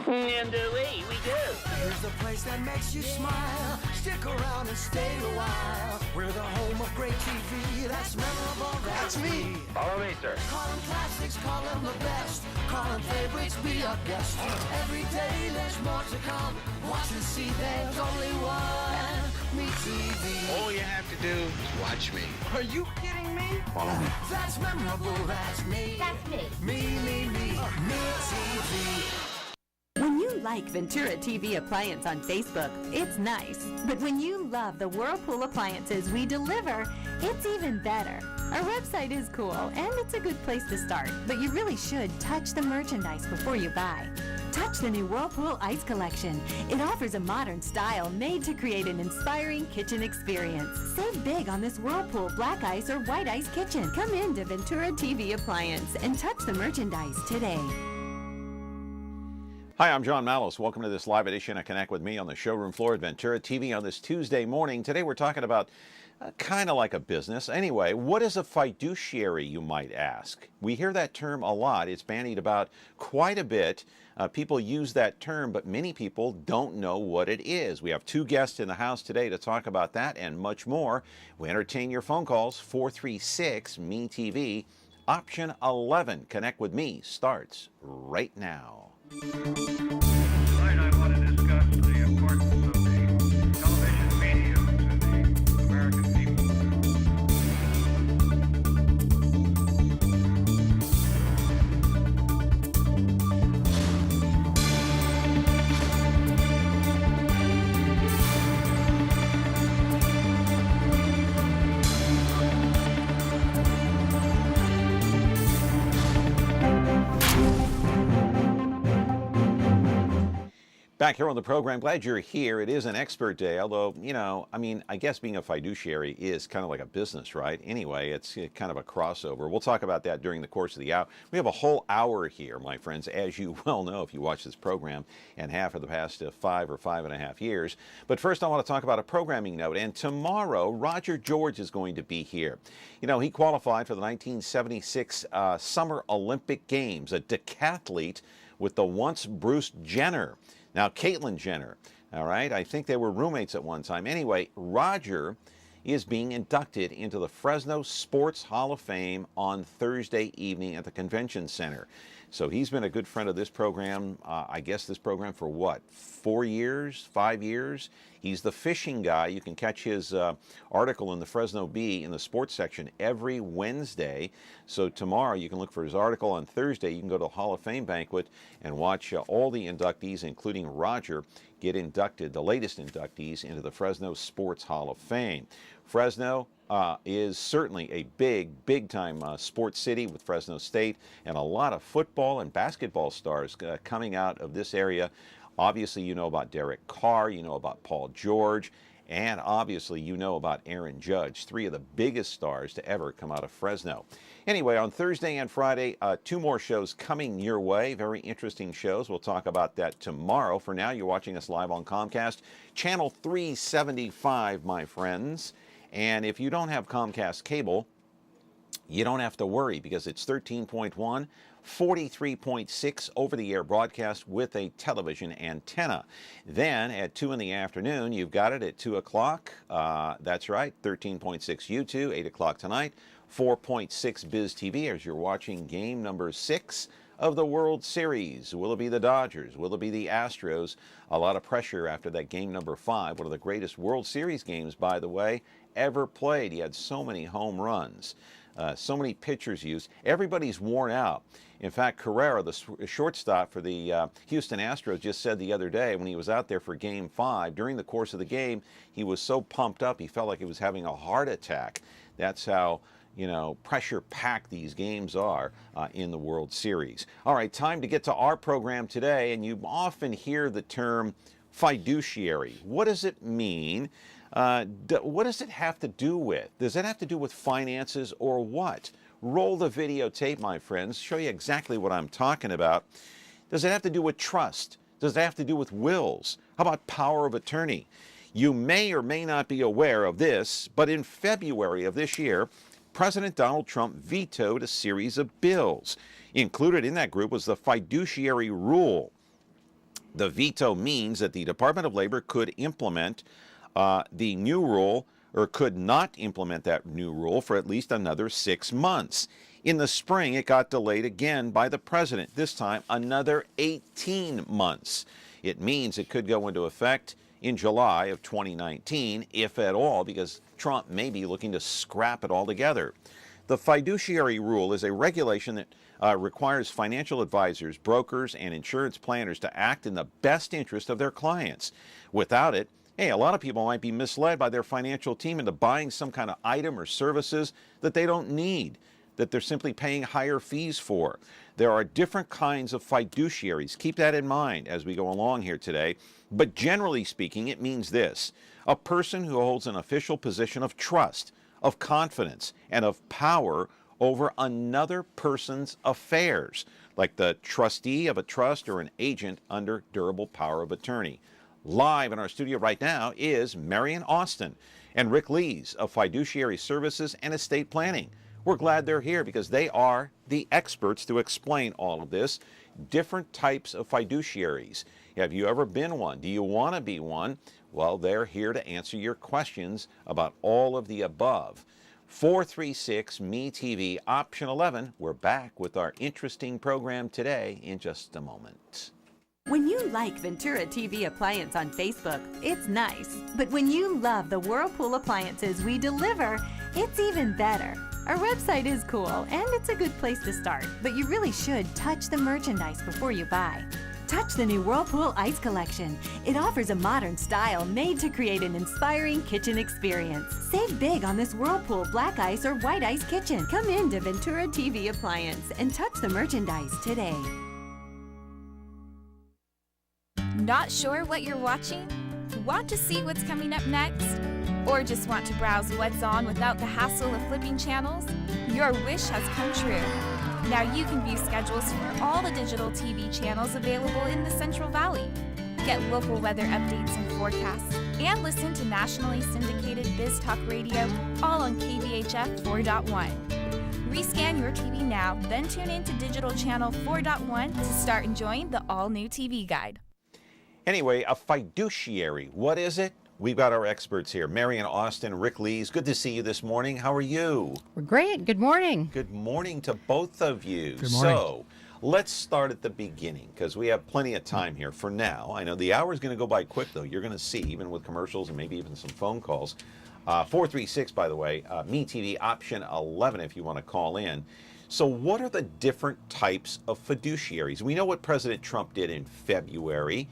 And away we go. Here's the place that makes you smile. Stick around and stay a while. We're the home of great TV. That's memorable. That's me. Follow me, sir. Call them classics, call them the best. Call them favorites, be our guest. Every day there's more to come. Watch and see, there's only one. Me TV. All you have to do is watch me. Are you kidding me? Follow me. That's memorable. That's me. That's me. Me TV. When you like Ventura TV Appliance on Facebook, it's nice. But when you love the Whirlpool appliances we deliver, it's even better. Our website is cool, and it's a good place to start, but you really should touch the merchandise before you buy. Touch the new Whirlpool Ice Collection. It offers a modern style made to create an inspiring kitchen experience. Save big on this Whirlpool Black Ice or White Ice kitchen. Come into Ventura TV Appliance and touch the merchandise today. Hi, I'm John Mallis. Welcome to this live edition of Connect with Me on the showroom floor at Ventura TV on this Tuesday morning. Today we're talking about kind of like a business. Anyway, what is a fiduciary, you might ask? We hear that term a lot. It's bandied about quite a bit. People use that term, but many people don't know what it is. We have two guests in the house today to talk about that and much more. We entertain your phone calls, 436-ME-TV. Option 11, Connect with Me, starts right now. Tonight I want to discuss the importance of the television medium to the American people. Back here on the program, glad you're here. It is an expert day, although, I guess being a fiduciary is kind of like a business, right? Anyway, it's kind of a crossover. We'll talk about that during the course of the hour. We have a whole hour here, my friends, as you well know if you watch this program, and half of the past 5 or 5.5 years. But first, I want to talk about a programming note. And tomorrow, Roger George is going to be here. You know, he qualified for the 1976 Summer Olympic Games, a decathlete with the once Bruce Jenner. Now, Caitlyn Jenner, all right, I think they were roommates at one time. Anyway, Roger is being inducted into the Fresno Sports Hall of Fame on Thursday evening at the Convention Center. So he's been a good friend of this program, I guess this program for what, 4 years, 5 years? He's the fishing guy. You can catch his article in the Fresno Bee in the sports section every Wednesday. So tomorrow you can look for his article. On Thursday you can go to the Hall of Fame banquet and watch all the inductees, including Roger, get inducted, the latest inductees, into the Fresno Sports Hall of Fame. Fresno is certainly a big-time sports city with Fresno State, and a lot of football and basketball stars coming out of this area. Obviously, you know about Derek Carr, you know about Paul George, and obviously you know about Aaron Judge, three of the biggest stars to ever come out of Fresno. Anyway, on Thursday and Friday, 2 more shows coming your way, very interesting shows. We'll talk about that tomorrow. For now, you're watching us live on Comcast, channel 375, my friends. And if you don't have Comcast cable, you don't have to worry because it's 13.1, 43.6 over-the-air broadcast with a television antenna. Then at 2 in the afternoon, you've got it at 2 o'clock. That's right, 13.6 U2, 8 o'clock tonight, 4.6 Biz TV as you're watching game number 6 of the World Series. Will it be the Dodgers? Will it be the Astros? A lot of pressure after that game number 5, one of the greatest World Series games, by the way, ever played. He had so many home runs. So many pitchers used. Everybody's worn out. In fact, Carrera, the shortstop for the Houston Astros, just said the other day when he was out there for Game 5, during the course of the game, he was so pumped up, he felt like he was having a heart attack. That's how, pressure-packed these games are in the World Series. All right, time to get to our program today, and you often hear the term fiduciary. What does it mean? What does it have to do with? Does it have to do with finances or what? Roll the videotape, my friends. Show you exactly what I'm talking about. Does it have to do with trust? Does it have to do with wills? How about power of attorney? You may or may not be aware of this, but in February of this year, President Donald Trump vetoed a series of bills. Included in that group was the Fiduciary Rule. The veto means that the Department of Labor could implement the new rule, or could not implement that new rule for at least another 6 months. In the spring, it got delayed again by the president, this time another 18 months. It means it could go into effect in July of 2019, if at all, because Trump may be looking to scrap it altogether. The Fiduciary Rule is a regulation that requires financial advisors, brokers, and insurance planners to act in the best interest of their clients. Without it, hey, a lot of people might be misled by their financial team into buying some kind of item or services that they don't need, that they're simply paying higher fees for. There are different kinds of fiduciaries. Keep that in mind as we go along here today. But generally speaking, it means this: a person who holds an official position of trust, of confidence, and of power over another person's affairs, like the trustee of a trust or an agent under durable power of attorney. Live in our studio right now is Marion Austin and Rick Leas of Fiduciary Services and Estate Planning. We're glad they're here because they are the experts to explain all of this. Different types of fiduciaries. Have you ever been one? Do you want to be one? Well, they're here to answer your questions about all of the above. 436-ME-TV, option 11. We're back with our interesting program today in just a moment. When you like Ventura TV Appliance on Facebook, it's nice. But when you love the Whirlpool appliances we deliver, it's even better. Our website is cool, and it's a good place to start. But you really should touch the merchandise before you buy. Touch the new Whirlpool Ice Collection. It offers a modern style made to create an inspiring kitchen experience. Save big on this Whirlpool Black Ice or White Ice kitchen. Come in to Ventura TV Appliance and touch the merchandise today. Not sure what you're watching? Want to see what's coming up next? Or just want to browse what's on without the hassle of flipping channels? Your wish has come true. Now you can view schedules for all the digital TV channels available in the Central Valley. Get local weather updates and forecasts, and listen to nationally syndicated Biz Talk Radio, all on KVHF 4.1. Rescan your TV now, then tune in to Digital Channel 4.1 to start enjoying the all-new TV guide. Anyway, a fiduciary, what is it? We've got our experts here, Marion Austin, Rick Leas. Good to see you this morning. How are you? We're great. Good morning. Good morning to both of you. Good morning. So, let's start at the beginning, because we have plenty of time here for now. I know the hour is going to go by quick, though. You're going to see, even with commercials and maybe even some phone calls. 436, by the way, ME-TV, option 11, if you want to call in. So what are the different types of fiduciaries? We know what President Trump did in February.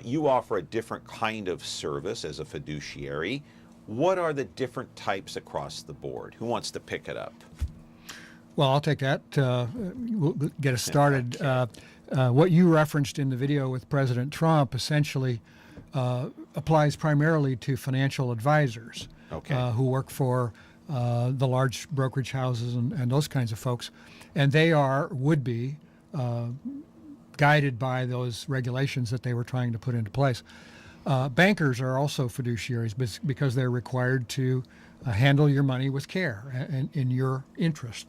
You offer a different kind of service as a fiduciary. What are the different types across the board? Who wants to pick it up? Well, I'll take that. We'll get us started. What you referenced in the video with President Trump essentially applies primarily to financial advisors who work for the large brokerage houses and those kinds of folks. And they would be guided by those regulations that they were trying to put into place. Bankers are also fiduciaries because they're required to handle your money with care and in your interest.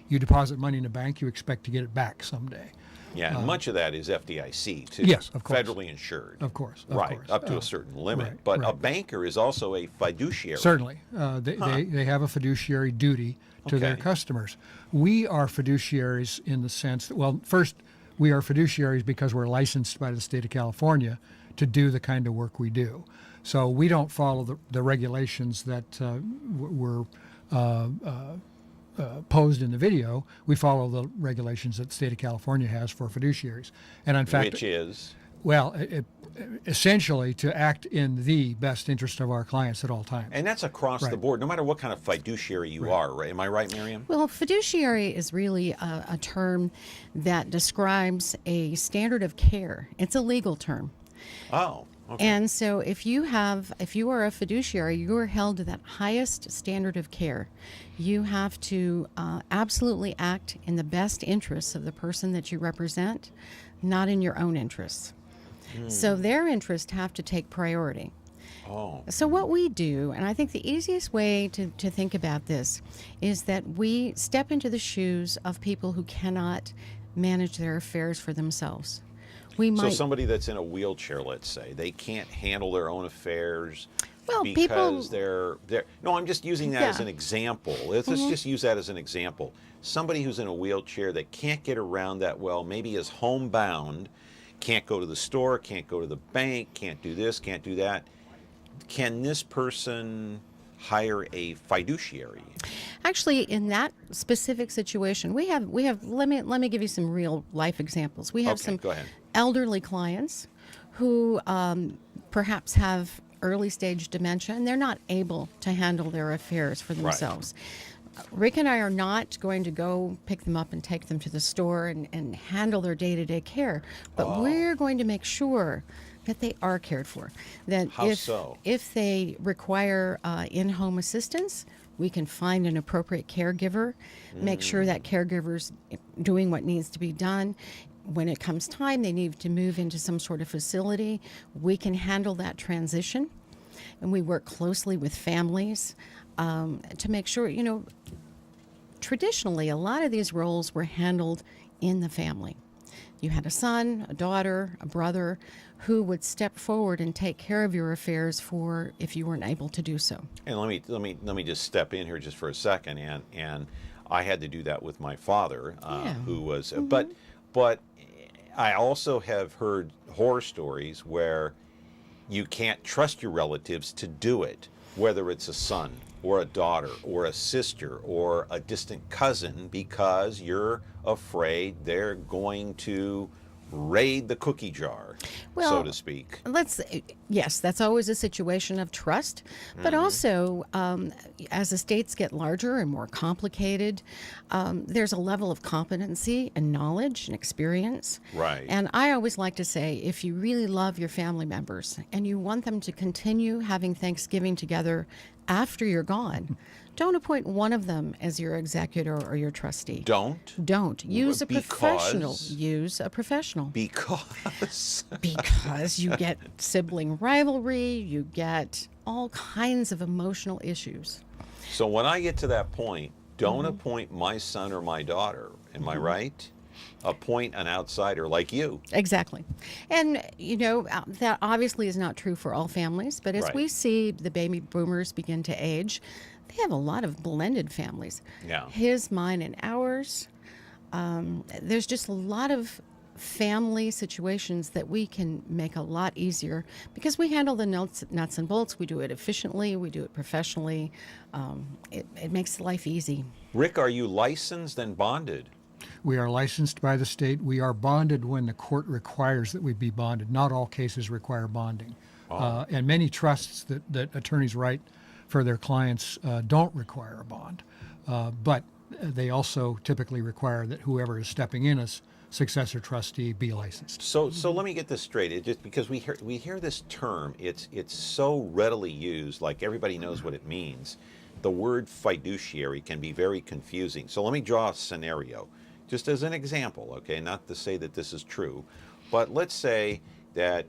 You deposit money in a bank, you expect to get it back someday. Yeah, and much of that is FDIC, too. Yes, of course. Federally insured. Of course. Right, up to a certain limit. Right, but right. a banker is also a fiduciary. Certainly. They have a fiduciary duty to their customers. We are fiduciaries in the sense that, well, first, we are fiduciaries because we're licensed by the state of California to do the kind of work we do. So we don't follow the regulations that were posed in the video. We follow the regulations that the state of California has for fiduciaries. And in fact, which is? Well, essentially to act in the best interest of our clients at all times. And that's across the board, no matter what kind of fiduciary you are, right? Am I right, Marion? Well, fiduciary is really a term that describes a standard of care. It's a legal term. Oh, okay. And so if you are a fiduciary, you are held to that highest standard of care. You have to absolutely act in the best interests of the person that you represent, not in your own interests. So their interests have to take priority. Oh. So what we do, and I think the easiest way to think about this, is that we step into the shoes of people who cannot manage their affairs for themselves. we So might. somebody that's in a wheelchair, let's say, they can't handle their own affairs Well, because people- they're no, I'm just using that as Yeah. an example. Let's just use that as an example. Somebody who's in a wheelchair that can't get around that well, maybe is homebound, can't go to the store, can't go to the bank, can't do this, can't do that. Can this person hire a fiduciary? Actually, in that specific situation, we have. Let me give you some real life examples. We have Okay, some go ahead. elderly clients who perhaps have early stage dementia, and they're not able to handle their affairs for themselves. Rick and I are not going to go pick them up and take them to the store and handle their day-to-day care, but we're going to make sure that they are cared for. That How so? if they require in-home assistance, we can find an appropriate caregiver, make sure that caregiver's doing what needs to be done. When it comes time, they need to move into some sort of facility, we can handle that transition. And we work closely with families to make sure, traditionally, a lot of these roles were handled in the family. You had a son, a daughter, a brother who would step forward and take care of your affairs for if you weren't able to do so. And let me just step in here just for a second, and I had to do that with my father, who was, but I also have heard horror stories where you can't trust your relatives to do it, whether it's a son or a daughter or a sister or a distant cousin, because you're afraid they're going to raid the cookie jar, so to speak. Yes, that's always a situation of trust, but also as estates get larger and more complicated, there's a level of competency and knowledge and experience. Right. And I always like to say, if you really love your family members and you want them to continue having Thanksgiving together after you're gone, don't appoint one of them as your executor or your trustee. Don't. Use a professional. Use a professional. Because Because you get sibling rivalry, you get all kinds of emotional issues. So when I get to that point, don't appoint my son or my daughter. Am I right? Appoint an outsider like you. Exactly. And, that obviously is not true for all families, but as Right. we see the baby boomers begin to age, they have a lot of blended families. Yeah. His, mine, and ours. There's just a lot of family situations that we can make a lot easier because we handle the nuts and bolts. We do it efficiently. We do it professionally. It makes life easy. Rick, are you licensed and bonded? We are licensed by the state. We are bonded when the court requires that we be bonded. Not all cases require bonding. And many trusts that attorneys write for their clients don't require a bond. But they also typically require that whoever is stepping in as successor trustee be licensed. So let me get this straight. It just because we hear this term, it's so readily used, like everybody knows what it means. The word fiduciary can be very confusing. So let me draw a scenario, just as an example, okay? Not to say that this is true, but let's say that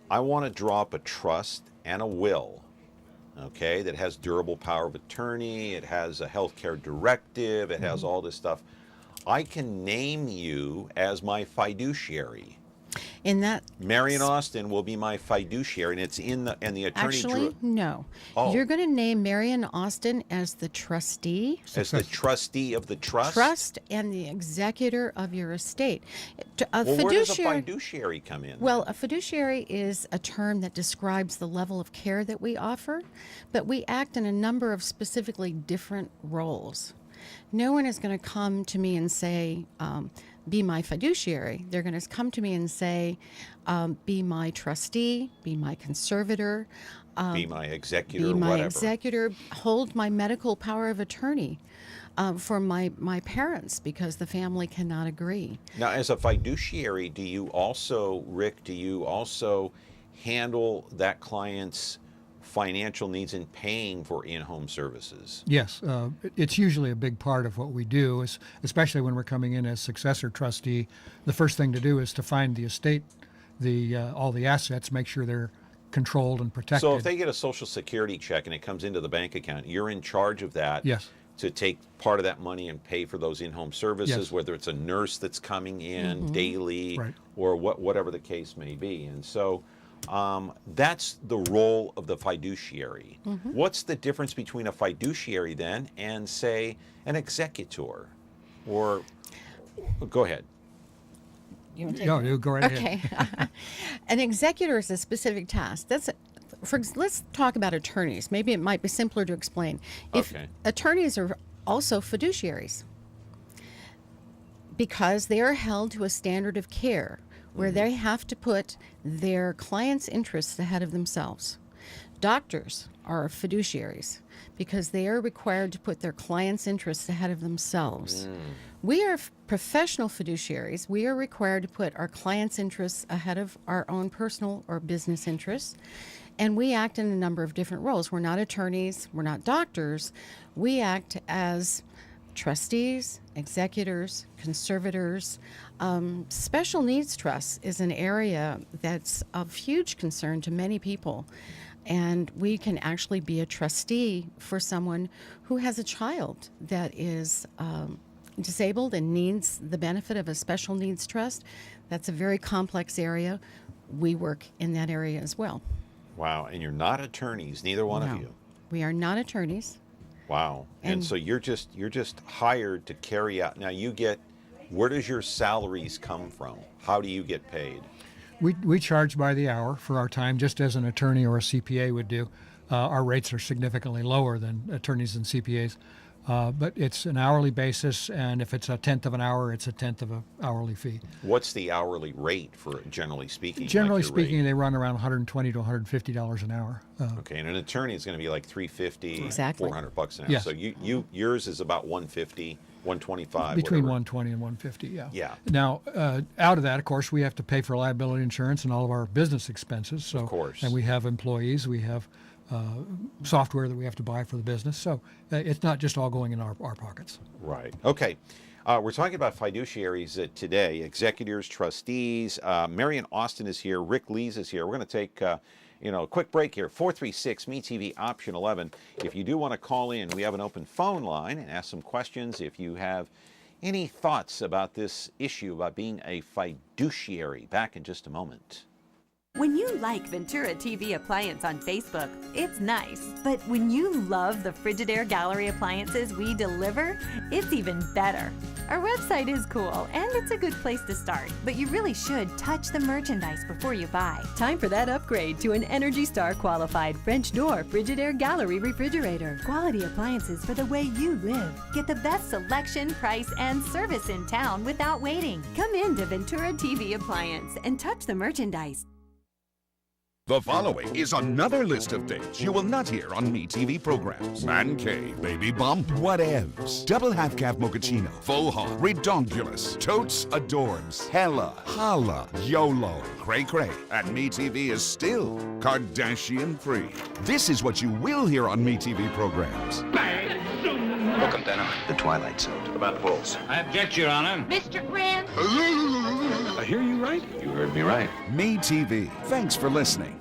I want to draw up a trust and a will, okay, that has durable power of attorney, it has a healthcare directive, it has all this stuff. I can name you as my fiduciary. In that Marion Austin will be my fiduciary, and it's the attorney Actually, no. Oh. You're going to name Marion Austin as the trustee. as the trustee of the trust. Trust and the executor of your estate. Well, where does a fiduciary come in? Well, a fiduciary is a term that describes the level of care that we offer, but we act in a number of specifically different roles. No one is going to come to me and say, be my fiduciary. They're going to come to me and say, be my trustee, be my conservator, be my executor, be or my whatever. executor, hold my medical power of attorney for my parents because the family cannot agree. Now, as a fiduciary, do you also, Rick, handle that client's financial needs in paying for in-home services? Yes, it's usually a big part of what we do, especially when we're coming in as successor trustee. The first thing to do is to find the estate, all the assets, make sure they're controlled and protected. So if they get a Social Security check and it comes into the bank account, you're in charge of that. Yes. to take part of that money and pay for those in-home services, Yes. whether it's a nurse that's coming in daily Right. or whatever the case may be. And so that's the role of the fiduciary. What's the difference between a fiduciary then and, say, an executor? Or go ahead. You want to take No, it? you go right ahead. Okay. An executor is a specific task. Let's talk about attorneys. Maybe it might be simpler to explain. If Okay. attorneys are also fiduciaries because they are held to a standard of care where they have to put their clients' interests ahead of themselves. Doctors are fiduciaries because they are required to put their clients' interests ahead of themselves. We are professional fiduciaries. We are required to put our clients' interests ahead of our own personal or business interests. And we act in a number of different roles. We're not attorneys, we're not doctors. We act as trustees, executors, conservators. Special needs trusts is an area that's of huge concern to many people. And we can actually be a trustee for someone who has a child that is disabled and needs the benefit of a special needs trust. That's a very complex area. We work in that area as well. Wow. And you're not attorneys, neither one No, of you. we are not attorneys. Wow. And And- so you're just hired to carry out. Now you get, where does your salaries come from? How do you get paid? We charge by the hour for our time, just as an attorney or a CPA would do. Our rates are significantly lower than attorneys and CPAs, but it's an hourly basis, and if it's a tenth of an hour, it's a tenth of an hourly fee. What's the hourly rate for, generally speaking? Generally like your rate? speaking, they run around $120 to $150 an hour. Okay, and an attorney is going to be like $350, Exactly. $400 an hour. Yes. So yours is about 150, 125. Between whatever. 120 and 150, yeah. Yeah. Now, out of that, of course, we have to pay for liability insurance and all of our business expenses. So, Of course. And we have employees, we have software that we have to buy for the business. So it's not just all going in our pockets. Right. Okay. We're talking about fiduciaries today, executors, trustees. Marion Austin is here. Rick Leas is here. We're going to take a quick break here. 436-MeTV, option 11. If you do want to call in, we have an open phone line and ask some questions. If you have any thoughts about this issue, about being a fiduciary, back in just a moment. When you like Ventura TV Appliance on Facebook, it's nice. But when you love the Frigidaire Gallery appliances we deliver, it's even better. Our website is cool, and it's a good place to start. But you really should touch the merchandise before you buy. Time for that upgrade to an Energy Star qualified French door Frigidaire Gallery refrigerator. Quality appliances for the way you live. Get the best selection, price, and service in town without waiting. Come in to Ventura TV Appliance and touch the merchandise. The following is another list of things you will not hear on MeTV programs. Man cave, baby bump, whatevs, double half-calf mochaccino, faux hog, redonkulous, totes adorbs, hella, holla, YOLO, cray-cray, and MeTV is still Kardashian-free. This is what you will hear on MeTV programs. Welcome, Benno. The Twilight Zone. About bulls. I object, Your Honor. Mr. Grant? I hear you right. You heard me right. MeTV. Thanks for listening.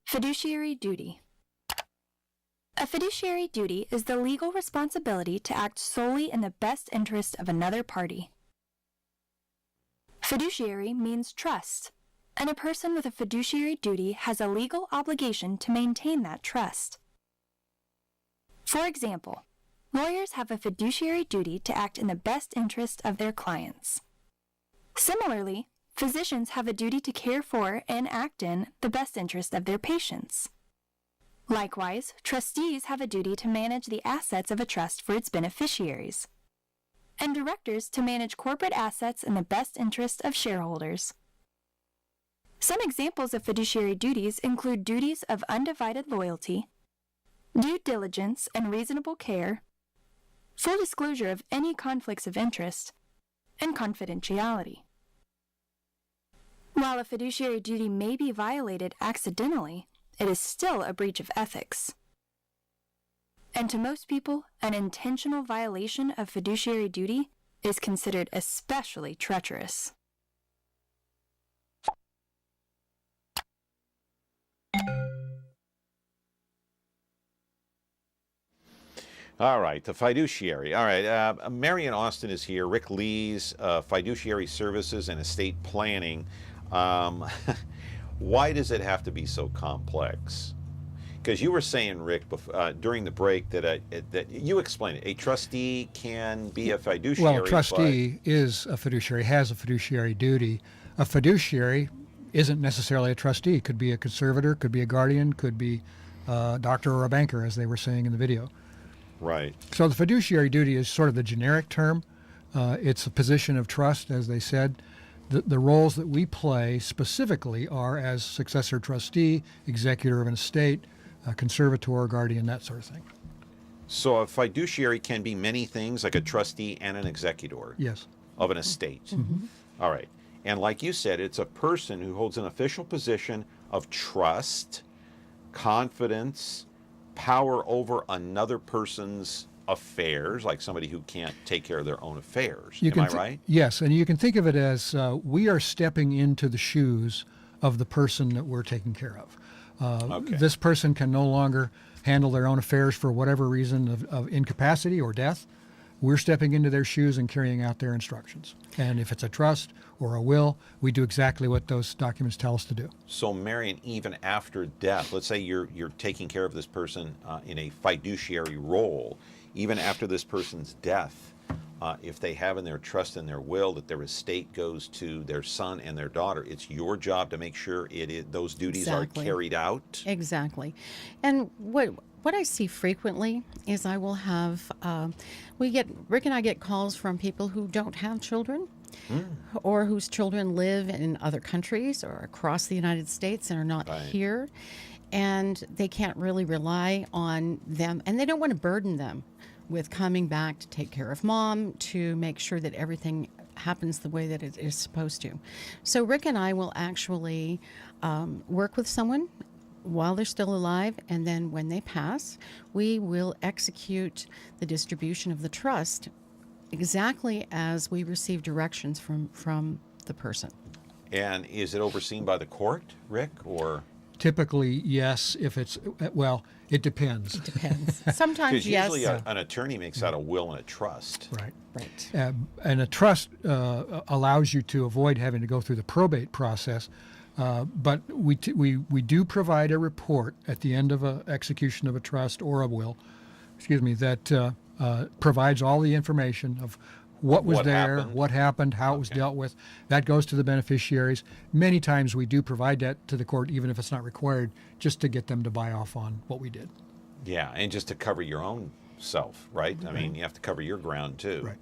Fiduciary duty. A fiduciary duty is the legal responsibility to act solely in the best interest of another party. Fiduciary means trust, and a person with a fiduciary duty has a legal obligation to maintain that trust. For example, lawyers have a fiduciary duty to act in the best interest of their clients. Similarly, physicians have a duty to care for and act in the best interest of their patients. Likewise, trustees have a duty to manage the assets of a trust for its beneficiaries, and directors to manage corporate assets in the best interest of shareholders. Some examples of fiduciary duties include duties of undivided loyalty, due diligence and reasonable care, full disclosure of any conflicts of interest, and confidentiality. While a fiduciary duty may be violated accidentally, it is still a breach of ethics. And to most people, an intentional violation of fiduciary duty is considered especially treacherous. All right, the fiduciary. All right, Marion Austin is here. Rick Leas, Fiduciary Services and Estate Planning. Why does it have to be so complex? Because you were saying, Rick, during the break that you explained it. A trustee can be a fiduciary. Well, a trustee is a fiduciary, has a fiduciary duty. A fiduciary isn't necessarily a trustee. Could be a conservator, could be a guardian, could be a doctor or a banker, as they were saying in the video. Right. So the fiduciary duty is sort of the generic term. It's a position of trust, as they said. The roles that we play specifically are as successor trustee, executor of an estate, conservator, guardian, that sort of thing. So a fiduciary can be many things, like a trustee and an executor. Yes. Of an estate. Mm-hmm. All right. And like you said, it's a person who holds an official position of trust, confidence, power over another person's affairs, like somebody who can't take care of their own affairs. Am I right? Yes, and you can think of it as we are stepping into the shoes of the person that we're taking care of. Okay. This person can no longer handle their own affairs for whatever reason of incapacity or death. We're stepping into their shoes and carrying out their instructions. And if it's a trust or a will, we do exactly what those documents tell us to do. So, Marion, even after death, let's say you're taking care of this person in a fiduciary role, even after this person's death, if they have in their trust and their will that their estate goes to their son and their daughter, it's your job to make sure those duties are carried out? Exactly. And what I see frequently is I will have, Rick and I get calls from people who don't have children or whose children live in other countries or across the United States and are not here. And they can't really rely on them, and they don't want to burden them with coming back to take care of mom, to make sure that everything happens the way that it is supposed to. So Rick and I will actually work with someone while they're still alive, and then when they pass, we will execute the distribution of the trust exactly as we receive directions from the person. And is it overseen by the court, Rick, or? Typically, yes. If it's, well, it depends. It depends. Sometimes, yes. Usually an attorney makes out a will and a trust. Right. Right. And a trust allows you to avoid having to go through the probate process. But we do provide a report at the end of an execution of a trust or a will, that provides all the information of what was what happened, how it was dealt with. That goes to the beneficiaries. Many times we do provide that to the court, even if it's not required, just to get them to buy off on what we did. Yeah, and just to cover your own self, right? I mean, you have to cover your ground too. Right.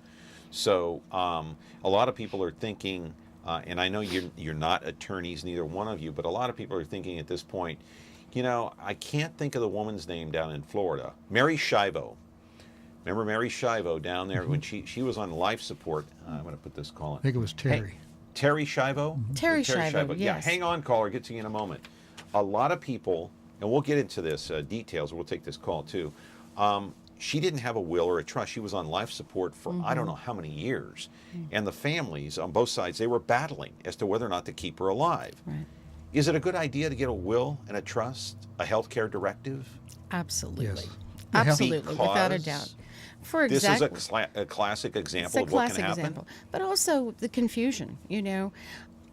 So a lot of people are thinking, and I know you're not attorneys, neither one of you, but a lot of people are thinking at this point, I can't think of the woman's name down in Florida, Mary Shivo. Remember Mary Shivo down there when she was on life support? I'm going to put this call in. I think it was Terry. Hey, Terry Shivo? Terry Shivo, yes. Yeah, hang on, caller. Get to you in a moment. A lot of people, and we'll get into this details. We'll take this call too. She didn't have a will or a trust. She was on life support for I don't know how many years. And the families on both sides, they were battling as to whether or not to keep her alive. Right. Is it a good idea to get a will and a trust, a healthcare directive? Absolutely. Yes. Absolutely, without a doubt. This is a classic example of what can happen. It's a classic example. But also the confusion,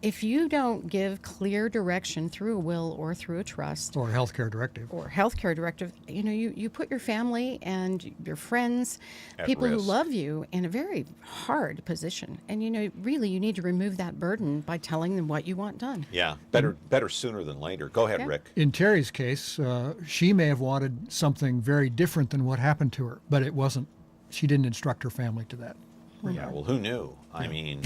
if you don't give clear direction through a will or through a trust or a healthcare directive you put your family and your friends, at people risk. who love you, in a very hard position. And really you need to remove that burden by telling them what you want done. Yeah, better sooner than later. Go ahead, Rick. In Terry's case, she may have wanted something very different than what happened to her, but it wasn't. She didn't instruct her family to that. Yeah, well, who knew? I mean,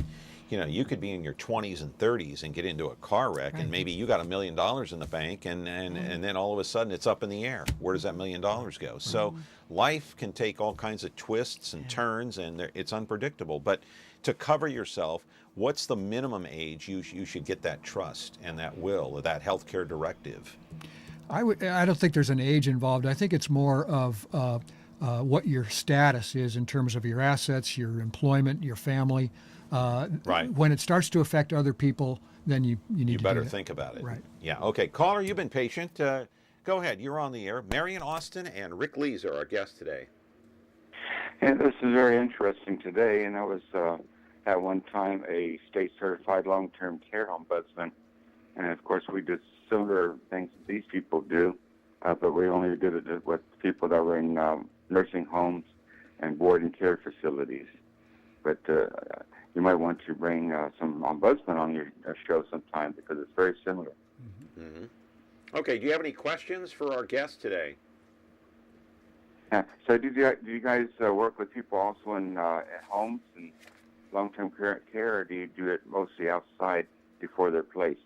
you could be in your 20s and 30s and get into a car wreck, and maybe you got $1 million in the bank, and then all of a sudden it's up in the air. Where does that $1 million go? So life can take all kinds of twists and turns, and it's unpredictable. But to cover yourself, what's the minimum age you should get that trust and that will, or that healthcare directive? I don't think there's an age involved. I think it's more of what your status is in terms of your assets, your employment, your family. Right. When it starts to affect other people, then you need to better think about it. Right. Yeah. Okay. Caller, you've been patient. Go ahead. You're on the air. Marion Austin and Rick Leas are our guests today. And this is very interesting today, and I was at one time a state-certified long-term care ombudsman, and of course we did similar things that these people do, but we only did it with people that were in nursing homes and board and care facilities. But you might want to bring some ombudsman on your show sometime because it's very similar. Mm-hmm. Okay, do you have any questions for our guest today? Yeah. So do you guys work with people also in at homes and long-term care, or do you do it mostly outside before they're placed?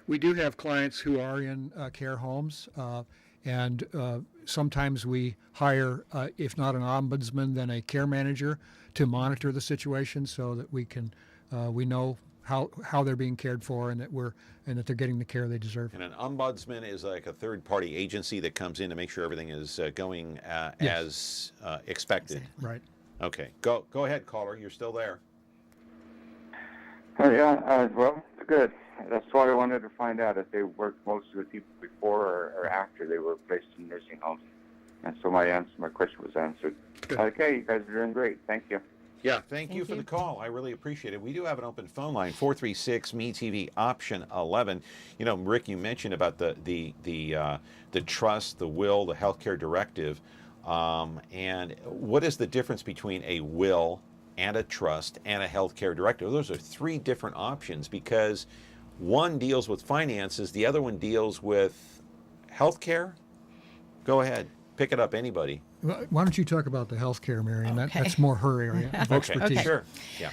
We do have clients who are in care homes, and sometimes we hire, if not an ombudsman, then a care manager to monitor the situation so that we can we know how they're being cared for and that they're getting the care they deserve. And an ombudsman is like a third-party agency that comes in to make sure everything is going Yes. as expected. Exactly. Right. Okay, go ahead, caller. You're still there. Oh, yeah. Well, good. That's what I wanted to find out, if they worked mostly with people before or after they were placed in nursing homes. And so my question was answered. Good. Okay, you guys are doing great. Thank you. Yeah, thank you for the call. I really appreciate it. We do have an open phone line, 436-ME-TV, option 11. You know, Rick, you mentioned about the trust, the will, the healthcare directive, and what is the difference between a will and a trust and a healthcare directive? Those are three different options because one deals with finances, the other one deals with healthcare. Go ahead, pick it up, anybody. Why don't you talk about the healthcare, Marion? Okay. That's more her area of expertise. Okay. Sure. Yeah.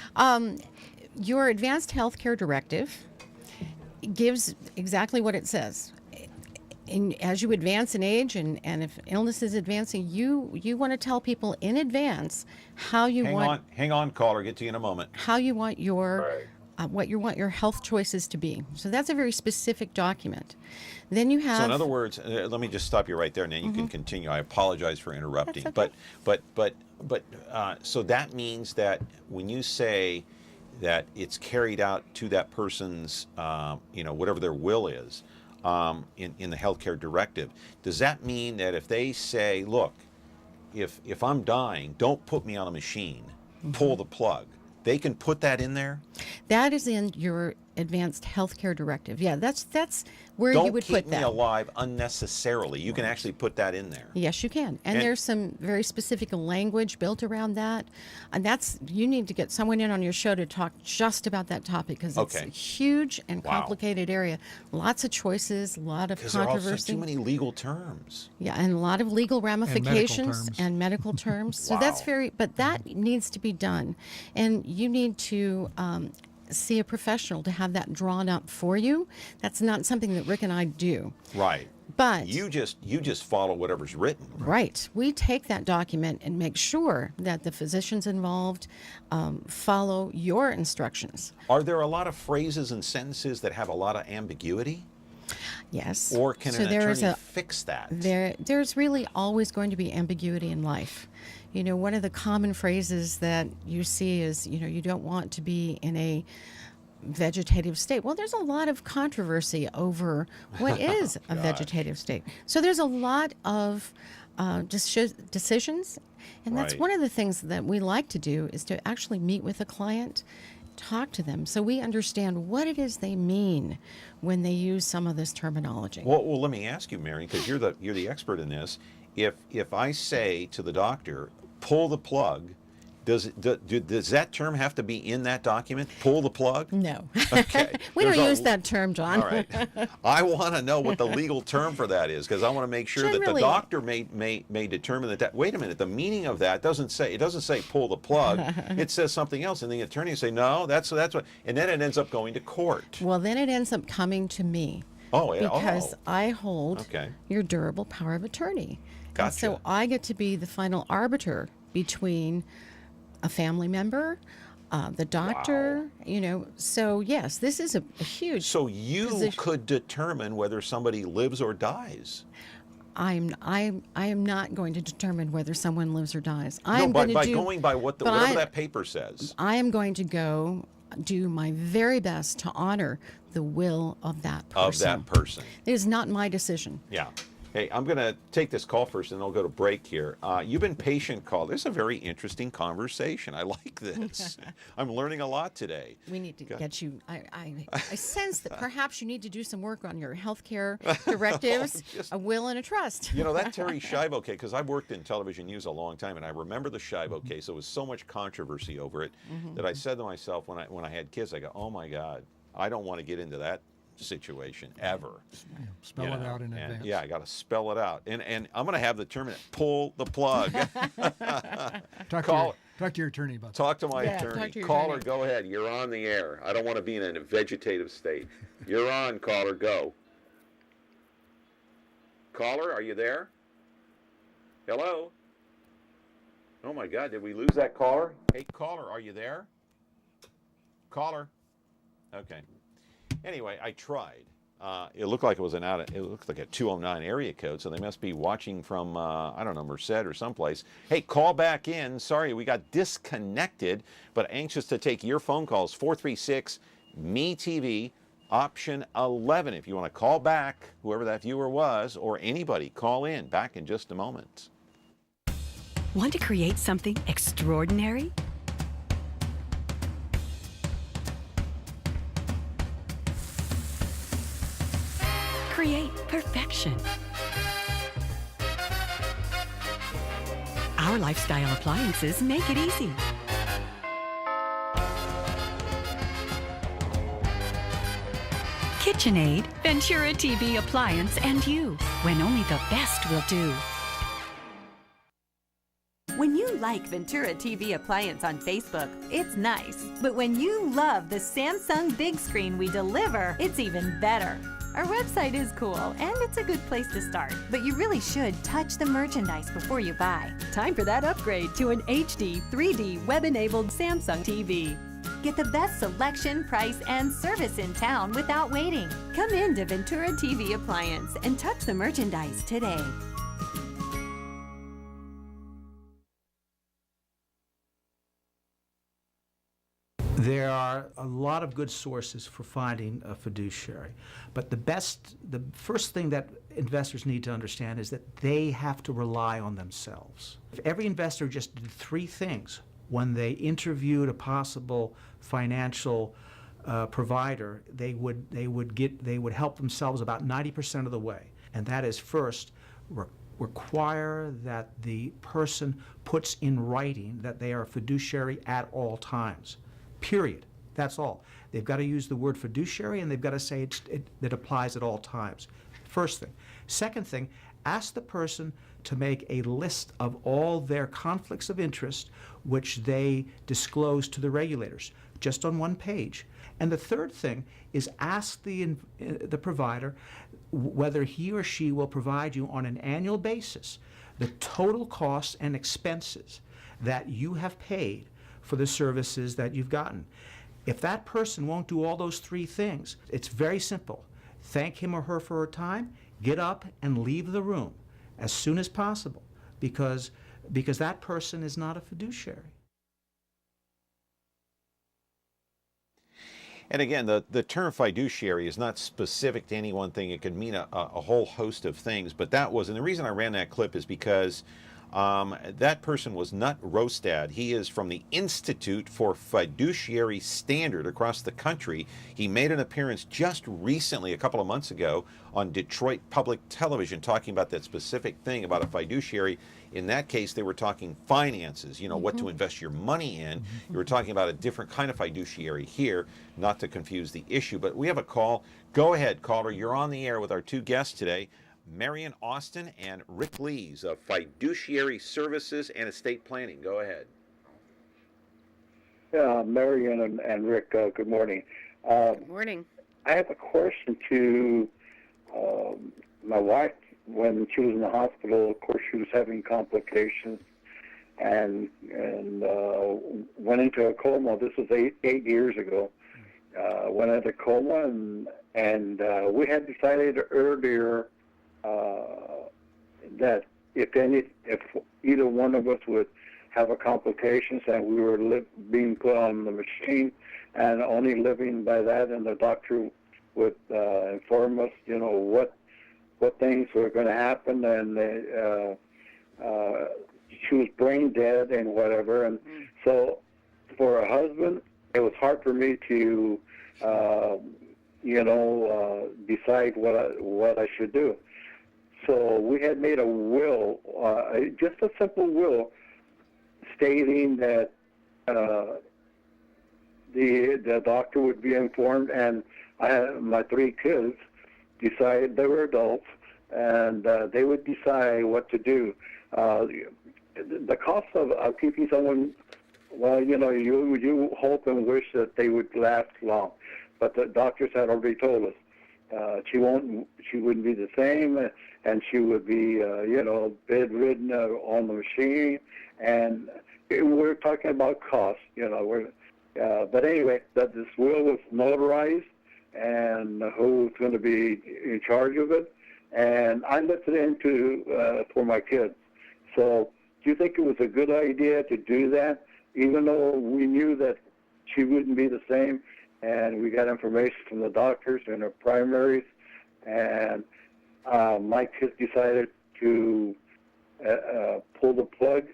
Your advanced healthcare directive gives exactly what it says. As you advance in age and if illness is advancing, you want to tell people in advance how you Hang on, caller. Get to you in a moment. how you want your what you want your health choices to be. So that's a very specific document. Then you have. So in other words, let me just stop you right there, and then you can continue. I apologize for interrupting. That's okay. But so that means that when you say that it's carried out to that person's, whatever their will is, in the healthcare directive, does that mean that if they say, look, if I'm dying, don't put me on a machine, pull the plug, they can put that in there? That is in your advanced healthcare directive. Yeah, that's where you would put that. Don't keep me alive unnecessarily. You can actually put that in there. Yes, you can. And there's some very specific language built around that. And you need to get someone in on your show to talk just about that topic because it's a huge and complicated area. Lots of choices, a lot of controversy. Because there are also too many legal terms. Yeah, and a lot of legal ramifications and medical terms. So that's but that needs to be done. And you need to see a professional to have that drawn up for you. That's not something that Rick and I do. Right. But you just follow whatever's written. Right. We take that document and make sure that the physicians involved follow your instructions. Are there a lot of phrases and sentences that have a lot of ambiguity? Yes. Or can an attorney fix that? There's really always going to be ambiguity in life. You know, one of the common phrases that you see is, you don't want to be in a vegetative state. Well, there's a lot of controversy over what is a vegetative state. So there's a lot of decisions, and that's one of the things that we like to do is to actually meet with a client, talk to them, so we understand what it is they mean when they use some of this terminology. Well, let me ask you, Marion, because you're the expert in this. If I say to the doctor, pull the plug, does that term have to be in that document? Pull the plug? No. Okay. We don't use that term, John. All right. I want to know what the legal term for that is because I want to make sure that the doctor may determine that. Wait a minute, the meaning of that doesn't say pull the plug. It says something else, and the attorney say no, that's what, and then it ends up going to court. Well, then it ends up coming to me. Oh, yeah. Because I hold your durable power of attorney. Gotcha. And so I get to be the final arbiter between a family member, the doctor, So yes, this is a huge. So you could determine whether somebody lives or dies. I am not going to determine whether someone lives or dies. Going by whatever that paper says. I am going to go do my very best to honor the will of that person. It is not my decision. Yeah. Hey, I'm going to take this call first, and then I'll go to break here. You've been patient, call. This is a very interesting conversation. I like this. I'm learning a lot today. We need to get you. I sense that perhaps you need to do some work on your healthcare directives, a will and a trust. You know, that Terry Schiavo case, because I've worked in television news a long time, and I remember the Schiavo case. There was so much controversy over it that I said to myself when I had kids, I go, oh my God, I don't want to get into that situation ever. Spell it out in advance. Yeah, I got to spell it out. And I'm going to have the term pull the plug. Talk to your attorney about that. Talk to my attorney. Talk to your Caller, attorney. go ahead. You're on the air. I don't want to be in a vegetative state. You're on, caller. Go. Caller, are you there? Hello? Oh my God, did we lose that caller? Hey, caller, are you there? Caller? Okay. Anyway, I tried. It looked like it was it looked like a 209 area code, so they must be watching from, I don't know, Merced or someplace. Hey, call back in. Sorry, we got disconnected, but anxious to take your phone calls. 436-ME-TV, option 11. If you want to call back, whoever that viewer was, or anybody, call in. Back in just a moment. Want to create something extraordinary? Create perfection. Our lifestyle appliances make it easy. KitchenAid, Ventura TV appliance, and you, when only the best will do. When you like Ventura TV Appliance on Facebook, it's nice. But when you love the Samsung big screen we deliver, it's even better. Our website is cool, and it's a good place to start. But you really should touch the merchandise before you buy. Time for that upgrade to an HD 3D web-enabled Samsung TV. Get the best selection, price, and service in town without waiting. Come in to Ventura TV Appliance and touch the merchandise today. There are a lot of good sources for finding a fiduciary, but the first thing that investors need to understand is that they have to rely on themselves. If every investor just did three things when they interviewed a possible financial provider, they would help themselves about 90% of the way. And that is, first, require that the person puts in writing that they are a fiduciary at all times. Period. That's all. They've got to use the word fiduciary, and they've got to say it applies at all times. First thing. Second thing, ask the person to make a list of all their conflicts of interest which they disclose to the regulators, just on one page. And the third thing is ask the provider whether he or she will provide you on an annual basis the total costs and expenses that you have paid for the services that you've gotten. If that person won't do all those three things, it's very simple. Thank him or her for her time, get up and leave the room as soon as possible, because that person is not a fiduciary. And again, the term fiduciary is not specific to any one thing. It could mean a whole host of things, but that was, and the reason I ran that clip is because that person was Nut Rostad. He is from the Institute for Fiduciary Standard across the country. He made an appearance just recently, a couple of months ago, on Detroit Public Television, talking about that specific thing about a fiduciary. In that case, they were talking finances, what to invest your money in. You were talking about a different kind of fiduciary here, not to confuse the issue. But we have a call. Go ahead, caller. You're on the air with our two guests today, Marion Austin and Rick Leas of Fiduciary Services and Estate Planning. Go ahead. Yeah, Marion and Rick, good morning. Good morning. I have a question to my wife. When she was in the hospital, of course, she was having complications and went into a coma. This was eight years ago. Went into a coma, and we had decided earlier that if either one of us would have a complications and we were being put on the machine and only living by that, and the doctor would inform us, what things were going to happen, and she was brain dead and whatever. And so for a husband, it was hard for me to, decide what I should do. So we had made a will, just a simple will, stating that the doctor would be informed, and my 3 kids decided, they were adults, and they would decide what to do. The cost of keeping someone, well, you hope and wish that they would last long, but the doctors had already told us she wouldn't be the same, and she would be, bedridden on the machine, and we're talking about cost, but anyway, that this will was notarized, and who was going to be in charge of it, and I left it into for my kids. So do you think it was a good idea to do that, even though we knew that she wouldn't be the same, and we got information from the doctors and her primaries, and my kids decided to pull the plug.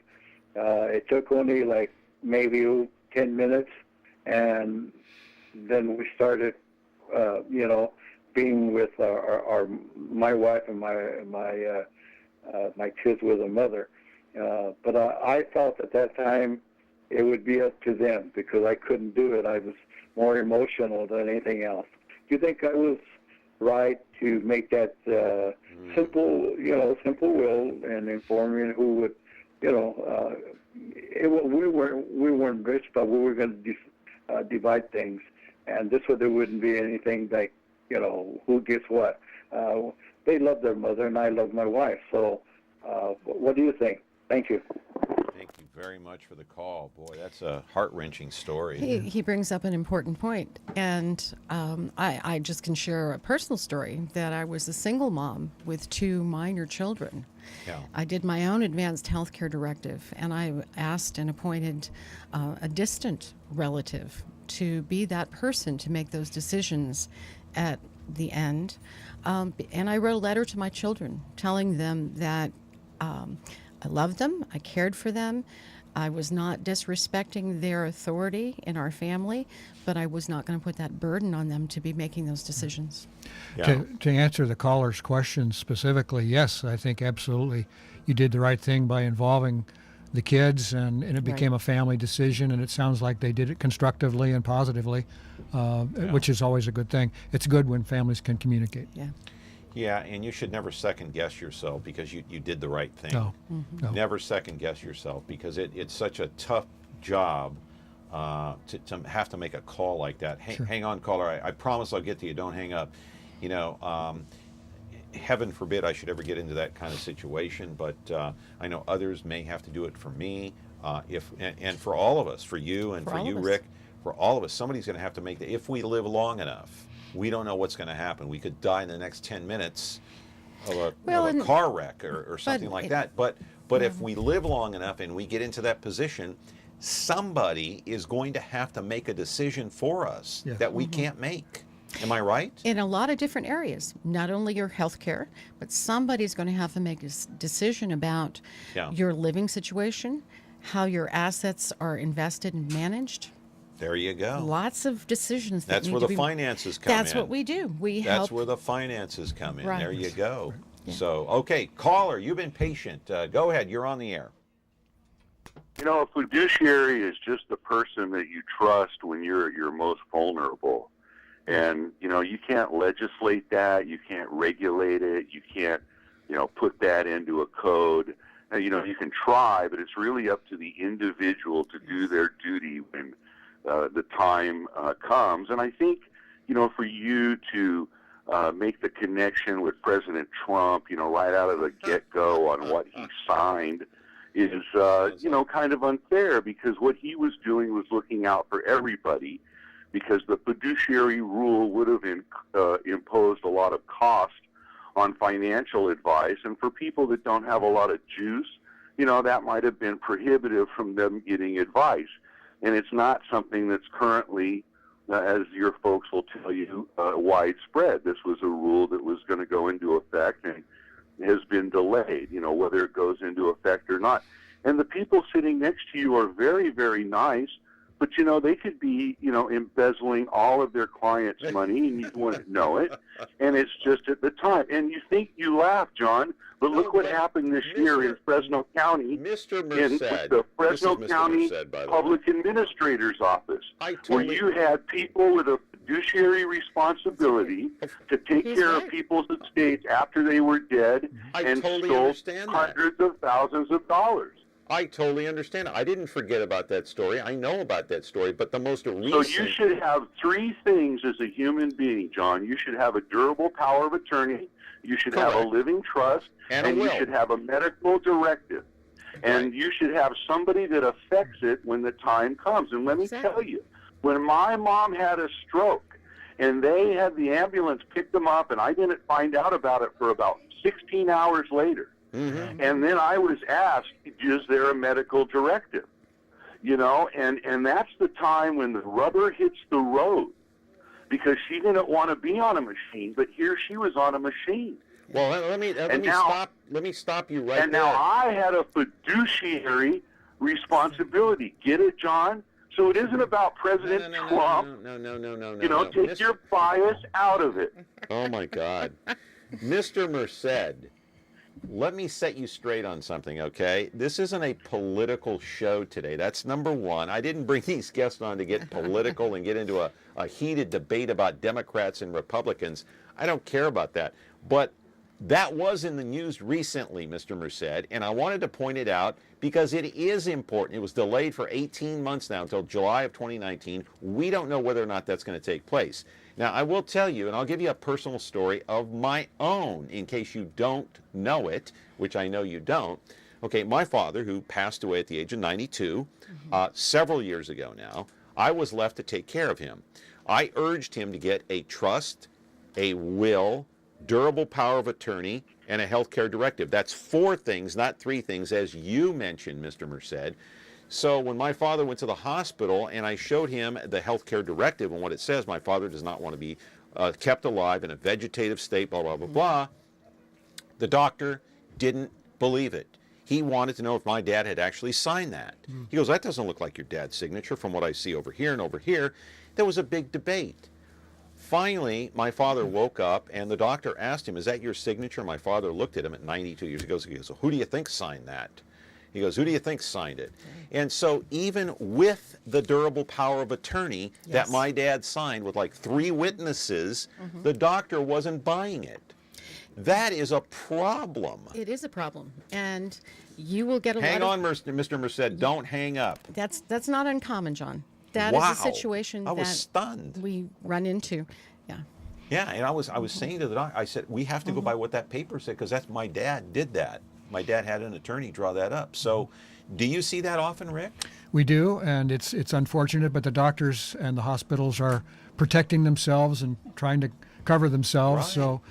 It took only like maybe 10 minutes, and then we started, being with my wife and my kids with a mother. But I felt at that time it would be up to them because I couldn't do it. I was more emotional than anything else. Do you think I was right to make that simple will and informing who would, we weren't rich, but we were going to divide things, and this way there wouldn't be anything like, who gets what. They love their mother, and I love my wife. So, what do you think? Thank you. Thank you very much for the call. Boy, that's a heart-wrenching story. He brings up an important point, and I just can share a personal story that I was a single mom with 2 minor children. Yeah. I did my own advanced health care directive, and I asked and appointed a distant relative to be that person to make those decisions at the end. And I wrote a letter to my children telling them that I loved them, I cared for them, I was not disrespecting their authority in our family, but I was not going to put that burden on them to be making those decisions. Yeah. To answer the caller's question specifically, yes, I think absolutely you did the right thing by involving the kids, and it became a family decision, and it sounds like they did it constructively and positively, which is always a good thing. It's good when families can communicate. Yeah. Yeah, and you should never second guess yourself because you did the right thing. No. Mm-hmm. No. Never second guess yourself because it's such a tough job to have to make a call like that. Hang on, caller. I promise I'll get to you. Don't hang up. Heaven forbid I should ever get into that kind of situation, but I know others may have to do it for me, and for all of us, for you and for you, Rick, for all of us. Somebody's going to have to make if we live long enough. We don't know what's going to happen. We could die in the next 10 minutes of a car wreck or something like that. But if we live long enough and we get into that position, somebody is going to have to make a decision for us that we can't make. Am I right? In a lot of different areas, not only your health care, but somebody's going to have to make a decision about your living situation, how your assets are invested and managed. There you go. Lots of decisions. That's where the finances come in. That's what we do. That's where the finances come in. Right. There you go. Right. Yeah. So, okay, caller, you've been patient. Go ahead. You're on the air. A fiduciary is just the person that you trust when you're at your most vulnerable. And, you can't legislate that. You can't regulate it. You can't, put that into a code. Now, you can try, but it's really up to the individual to do their duty when the time comes. And I think, for you to make the connection with President Trump, right out of the get-go on what he signed is, kind of unfair, because what he was doing was looking out for everybody, because the Fiduciary Rule would have imposed a lot of cost on financial advice. And for people that don't have a lot of juice, that might have been prohibitive from them getting advice. And it's not something that's currently as your folks will tell you, widespread. This was a rule that was going to go into effect and has been delayed, whether it goes into effect or not. And the people sitting next to you are very, very nice, but, they could be, embezzling all of their clients' money, and you wouldn't know it. And it's just at the time. And you laugh, John, but look what happened this year in Fresno County. Mr. In Merced. the Fresno This is Mr. County Merced, by the way. Public Administrator's Office, where you had people with a fiduciary responsibility to take care of people's estates after they were dead and totally stole understand that. hundreds of thousands of dollars. I totally understand. I didn't forget about that story. I know about that story, but the most recent... So you should have three things as a human being, John. You should have a durable power of attorney, you should have a living trust, and you should have a medical directive. And you should have somebody that affects it when the time comes. And let me tell you, when my mom had a stroke, and they had the ambulance pick them up, and I didn't find out about it for about 16 hours later. And then I was asked, is there a medical directive? And that's the time when the rubber hits the road, because she didn't want to be on a machine, but here she was on a machine. Well, let me stop you right there. And now I had a fiduciary responsibility. Get it, John? So it isn't about President Trump. No. Take your bias out of it. Oh, my God. Mr. Merced, let me set you straight on something, okay? This isn't a political show today. That's number one. I didn't bring these guests on to get political and get into a heated debate about Democrats and Republicans. I don't care about that. But that was in the news recently, Mr. Merced, and I wanted to point it out because it is important. It was delayed for 18 months now until July of 2019. We don't know whether or not that's going to take place. Now, I will tell you, and I'll give you a personal story of my own in case you don't know it, which I know you don't. Okay, my father, who passed away at the age of 92, several years ago now, I was left to take care of him. I urged him to get a trust, a will, durable power of attorney, and a health care directive. That's 4 things, not 3 things, as you mentioned, Mr. Merced. So when my father went to the hospital and I showed him the health care directive and what it says, my father does not want to be kept alive in a vegetative state, blah, blah, blah, blah, the doctor didn't believe it. He wanted to know if my dad had actually signed that. He goes, that doesn't look like your dad's signature from what I see over here and over here. There was a big debate. Finally, my father woke up and the doctor asked him, is that your signature? My father looked at him at 92 years ago. He goes, who do you think signed that? He goes, who do you think signed it? And so even with the durable power of attorney that my dad signed with like 3 witnesses, the doctor wasn't buying it. That is a problem. It is a problem. And you will get a hang lot on, Mr. Merced, don't hang up. That's not uncommon, John. That is a situation I was that stunned. we run into. Yeah, and I was saying to the doctor, I said, we have to go by what that paper said, because that's my dad did that. My dad had an attorney draw that up. So do you see that often, Rick? We do, and it's unfortunate, but the doctors and the hospitals are protecting themselves and trying to cover themselves. So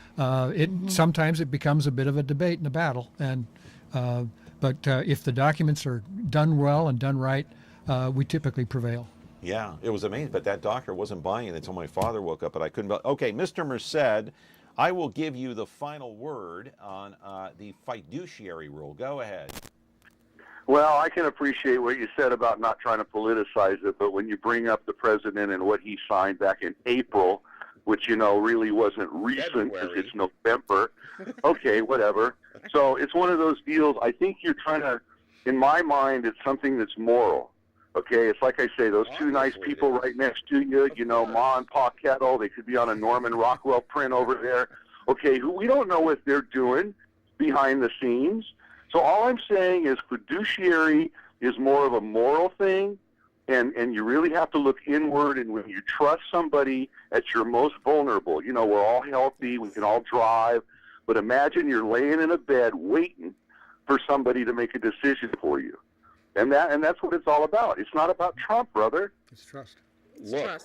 sometimes it becomes a bit of a debate and a battle. And but if the documents are done well and done right, we typically prevail. Yeah, it was amazing, but that doctor wasn't buying it until my father woke up, but I couldn't. Okay, Mr. Merced, I will give you the final word on the fiduciary rule. Go ahead. Well, I can appreciate what you said about not trying to politicize it, but when you bring up the president and what he signed back in April, which, really wasn't recent because it's November, okay, whatever. So it's one of those deals. I think you're trying to, in my mind, it's something that's moral. Okay, it's like I say, those 2 nice people right next to you, Ma and Pa Kettle, they could be on a Norman Rockwell print over there. Okay, we don't know what they're doing behind the scenes. So all I'm saying is fiduciary is more of a moral thing, and you really have to look inward, and when you trust somebody at your most vulnerable, we're all healthy, we can all drive, but imagine you're laying in a bed waiting for somebody to make a decision for you. And that's what it's all about. It's not about Trump, brother. It's trust. Look,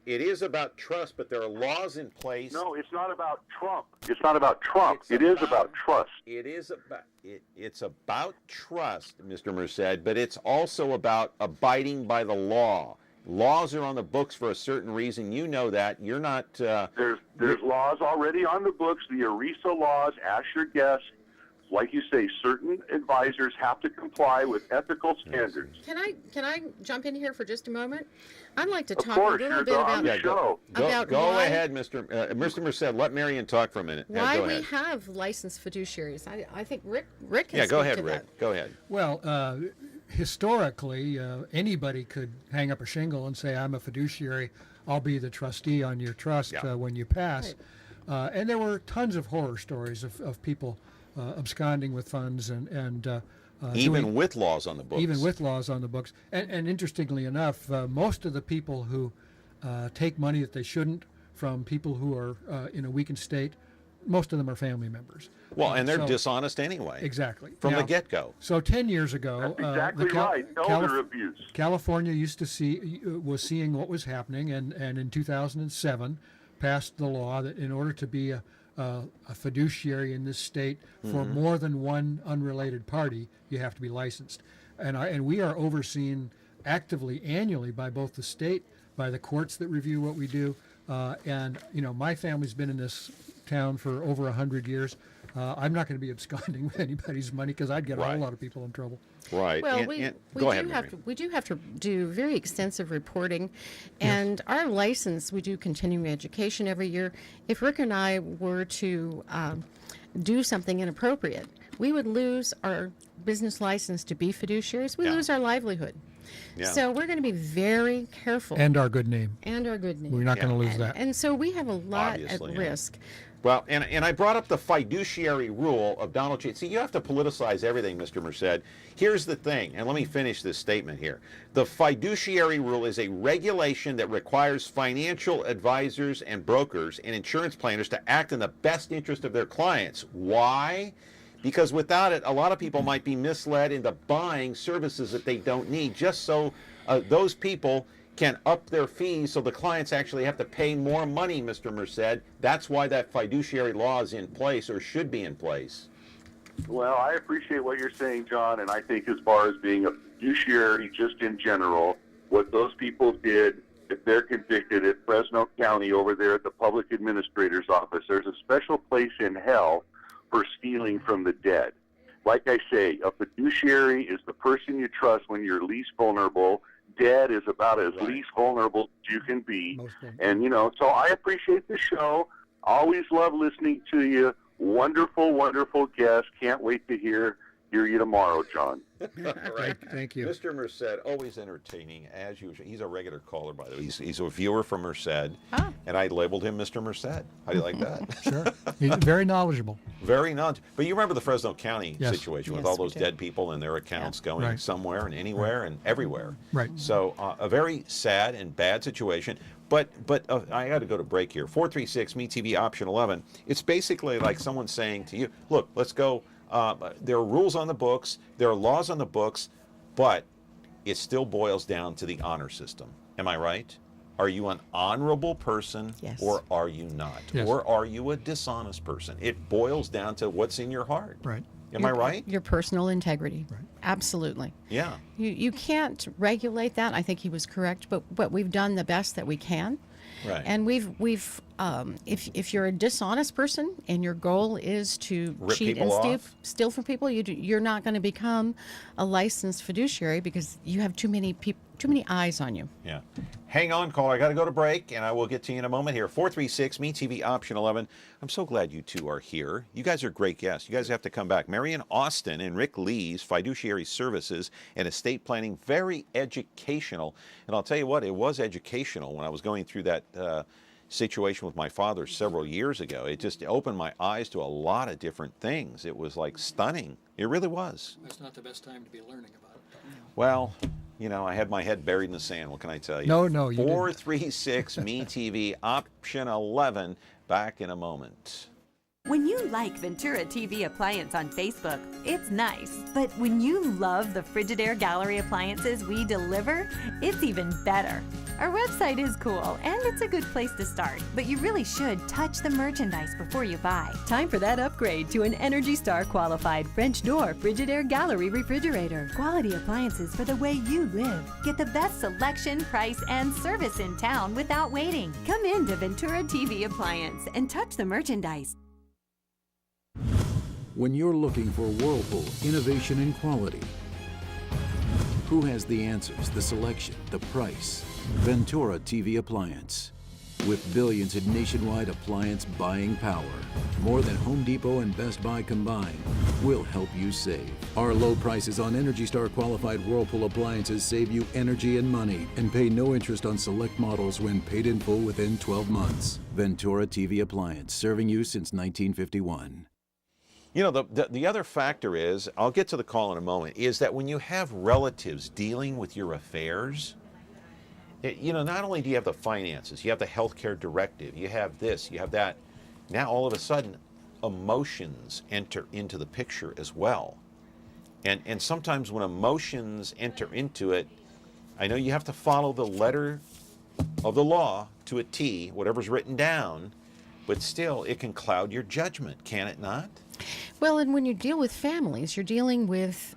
it is about trust, but there are laws in place. No, it's not about Trump. It's not about Trump. It is about trust. It is about it's about trust, Mr. Merced, but it's also about abiding by the law. Laws are on the books for a certain reason. You know that. You're not... There's laws already on the books, the ERISA laws. Ask your guests. Like you say, certain advisors have to comply with ethical standards. Can I jump in here for just a moment? I'd like to Of talk course, a little you're bit on about the show. Go why- ahead, Mr. Merced. Let Marion talk for a minute. why go we ahead. have licensed fiduciaries. I think Rick can Yeah, go speak ahead, to Rick. that. Go ahead. Well, historically, anybody could hang up a shingle and say, I'm a fiduciary, I'll be the trustee on your trust when you pass. And there were tons of horror stories of people absconding with funds and Even with laws on the books. Even with laws on the books. And interestingly enough, most of the people who take money that they shouldn't from people who are in a weakened state, most of them are family members. Well, and they're So- dishonest anyway. Exactly. From the Now, get-go. So 10 years ago, That's exactly right. Elder abuse. California was seeing what was happening, and in 2007 passed the law that in order to be a fiduciary in this state for more than one unrelated party, you have to be licensed. And we are overseen actively annually by both the state, by the courts that review what we do, and my family's been in this town for over 100 years. I'm not going to be absconding with anybody's money because I'd get a whole lot of people in trouble. Right. Well, Go ahead, Mary. we do have to do very extensive reporting, and our license, we do continuing education every year. If Rick and I were to do something inappropriate, we would lose our business license to be fiduciaries. We lose our livelihood. Yeah. So we're going to be very careful. And our good name. And our good name. We're not going to lose that. And so we have a lot Obviously, at yeah. risk. Well, and I brought up the fiduciary rule of Donald J. See, you have to politicize everything, Mr. Merced. Here's the thing, and let me finish this statement here. The fiduciary rule is a regulation that requires financial advisors and brokers and insurance planners to act in the best interest of their clients. Why? Because without it, a lot of people might be misled into buying services that they don't need, just so those people can up their fees so the clients actually have to pay more money, Mr. Merced. That's why that fiduciary law is in place, or should be in place. Well, I appreciate what you're saying, John, and I think as far as being a fiduciary just in general, what those people did, if they're convicted at Fresno County over there at the public administrator's office, there's a special place in hell for stealing from the dead. Like I say, a fiduciary is the person you trust when you're least vulnerable. Dead is about as least vulnerable as you can be. And, so I appreciate the show. Always love listening to you. Wonderful, wonderful guest. Can't wait to hear you tomorrow, John. Right. Thank you. Mr. Merced, always entertaining, as usual. He's a regular caller, by the way. He's a viewer from Merced, and I labeled him Mr. Merced. How do you like that? Sure. He's very knowledgeable. Very knowledgeable. But you remember the Fresno County Yes. situation with Yes, all we those do. dead people and their accounts going Right. somewhere and anywhere and everywhere. Right. So a very sad and bad situation. But I got to go to break here. 436 MeTV option 11. It's basically like someone saying to you, look, let's go. There are rules on the books, there are laws on the books, but it still boils down to the honor system. Am I right? Are you an honorable person, Yes. or are you not? Yes. Or are you a dishonest person? It boils down to what's in your heart. Right. Am I right? Your personal integrity. Right. Absolutely. Yeah. You can't regulate that. I think he was correct, but we've done the best that we can. Right. And we've if you're a dishonest person and your goal is to Rip cheat and people off? steal from people, you're not going to become a licensed fiduciary because you have too many eyes on you. Yeah. Hang on, caller. I got to go to break, and I will get to you in a moment here. 436 MeTV option 11. I'm so glad you two are here. You guys are great guests. You guys have to come back. Marion Austin and Rick Leas, Fiduciary Services and Estate Planning, very educational. And I'll tell you what, it was educational when I was going through that situation with my father several years ago. It just opened my eyes to a lot of different things. It was like stunning. It really was. That's not the best time to be learning about it. Well, I had my head buried in the sand. What can I tell you? No, you didn't. 436 MeTV option 11. Back in a moment. When you like Ventura TV Appliance on Facebook, it's nice. But when you love the Frigidaire Gallery appliances we deliver, it's even better. Our website is cool, and it's a good place to start, but you really should touch the merchandise before you buy. Time for that upgrade to an Energy Star qualified French door Frigidaire Gallery refrigerator. Quality appliances for the way you live. Get the best selection, price, and service in town without waiting. Come in to Ventura TV Appliance and touch the merchandise. When you're looking for Whirlpool innovation and quality, who has the answers, the selection, the price? Ventura TV Appliance. With billions in nationwide appliance buying power, more than Home Depot and Best Buy combined, we'll help you save. Our low prices on Energy Star qualified Whirlpool appliances save you energy and money and pay no interest on select models when paid in full within 12 months. Ventura TV Appliance, serving you since 1951. You know, the other factor is, I'll get to the call in a moment, is that when you have relatives dealing with your affairs, you know, not only do you have the finances, you have the healthcare directive, you have this, you have that. Now all of a sudden, emotions enter into the picture as well. And sometimes when emotions enter into it, I know you have to follow the letter of the law to a T, whatever's written down, but still it can cloud your judgment, can it not? Well, and when you deal with families, you're dealing with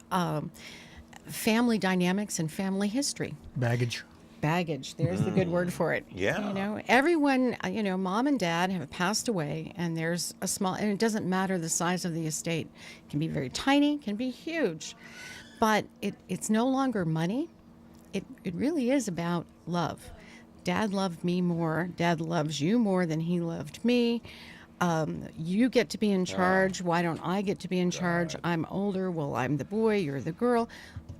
family dynamics and family history. Baggage. There's the good word for it. Yeah. You know, everyone, you know, mom and dad have passed away, and there's a small, and it doesn't matter the size of the estate. It can be very tiny, can be huge, but it's no longer money. It really is about love. Dad loved me more. Dad loves you more than he loved me. You get to be in charge. Why don't I get to be in charge? I'm older. Well, I'm the boy. You're the girl.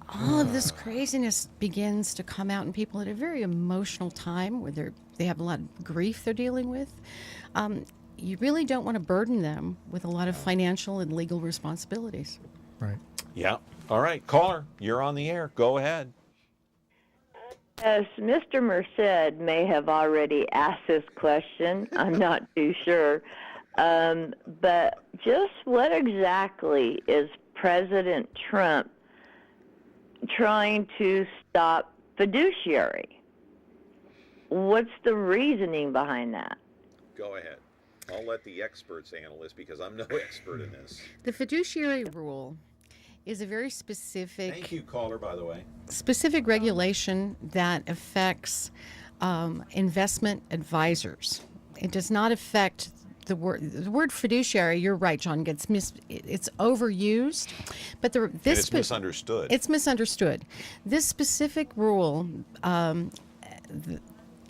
All of this craziness begins to come out in people at a very emotional time where they have a lot of grief they're dealing with. You really don't want to burden them with a lot of financial and legal responsibilities. Right. Yeah. All right, caller, you're on the air. Go ahead. Yes, Mr. Merced may have already asked this question. I'm not too sure. But just what exactly is President Trump trying to stop fiduciary? What's the reasoning behind that? Go ahead. I'll let the experts handle this because I'm no expert in this. The Fiduciary Rule is a very specific... Thank you, caller, by the way. ...specific regulation that affects investment advisors. It does not affect the word fiduciary. You're right, John. It's overused, but it's misunderstood. It's misunderstood. This specific rule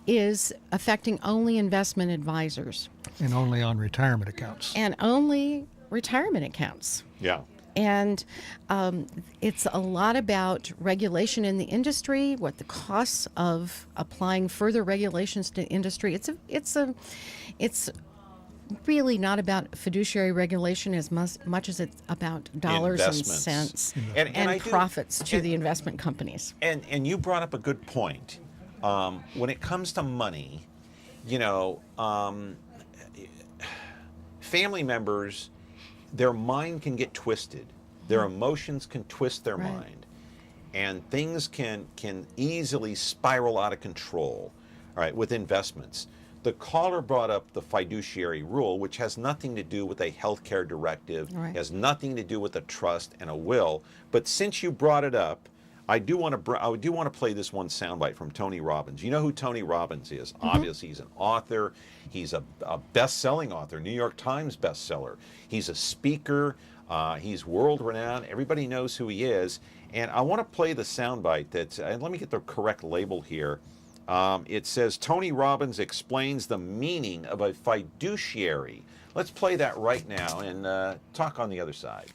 is affecting only investment advisors and only on retirement accounts. And only retirement accounts. Yeah. And it's a lot about regulation in the industry, what the costs of applying further regulations to industry. It's really not about fiduciary regulation as much as it's about dollars and cents and profits to the investment companies. And you brought up a good point. When it comes to money, you know, family members, their mind can get twisted. Their emotions can twist their mind. And things can easily spiral out of control, all right, with investments. The caller brought up the Fiduciary Rule, which has nothing to do with a healthcare directive, has nothing to do with a trust and a will. But since you brought it up, I do want to play this one soundbite from Tony Robbins. You know who Tony Robbins is? Obviously, he's an author. He's a best-selling author, New York Times bestseller. He's a speaker. He's world-renowned. Everybody knows who he is. And I want to play the soundbite that, and let me get the correct label here. It says, Tony Robbins explains the meaning of a fiduciary. Let's play that right now and talk on the other side.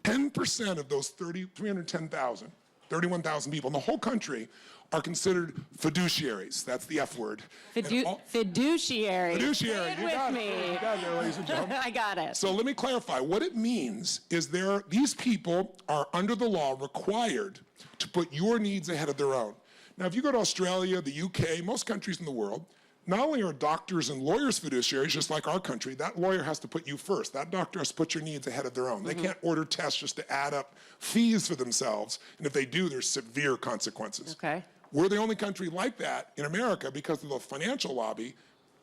10% of those 310,000, 31,000 people in the whole country are considered fiduciaries. That's the F word. Fiduciary. Fiduciary. Say it You with got me. it. You got it, ladies and gentlemen. I got it. So let me clarify. What it means is these people are under the law required to put your needs ahead of their own. Now, if you go to Australia, the UK, most countries in the world, not only are doctors and lawyers fiduciaries, just like our country, that lawyer has to put you first. That doctor has to put your needs ahead of their own. They can't order tests just to add up fees for themselves, and if they do, there's severe consequences. Okay. We're the only country like that in America because of the financial lobby.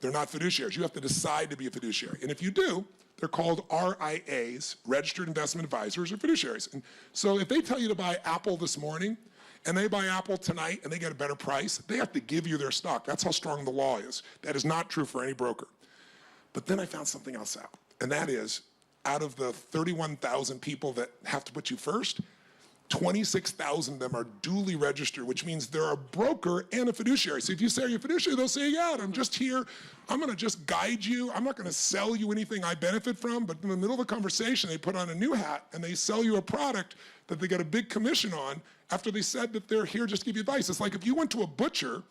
They're not fiduciaries. You have to decide to be a fiduciary. And if you do, they're called RIAs, Registered Investment Advisors, or fiduciaries. And so if they tell you to buy Apple this morning, and they buy Apple tonight and they get a better price, they have to give you their stock. That's how strong the law is. That is not true for any broker. But then I found something else out, and that is, out of the 31,000 people that have to put you first, 26,000 of them are duly registered, which means they're a broker and a fiduciary. So if you say you're a fiduciary, they'll say, yeah, I'm just here. I'm going to just guide you. I'm not going to sell you anything I benefit from. But in the middle of the conversation, they put on a new hat and they sell you a product that they get a big commission on after they said that they're here just to give you advice. It's like if you went to a butcher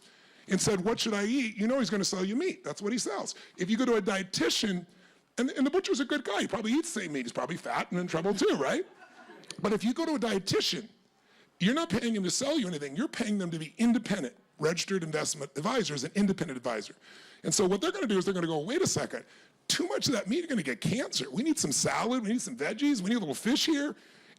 and said, what should I eat? You know he's going to sell you meat. That's what he sells. If you go to a dietitian, and the butcher's a good guy. He probably eats the same meat. He's probably fat and in trouble too, right? But if you go to a dietitian, you're not paying him to sell you anything. You're paying them to be independent, registered investment advisors, an independent advisor. And so what they're going to do is they're going to go, wait a second, too much of that meat, you're going to get cancer. We need some salad. We need some veggies. We need a little fish here.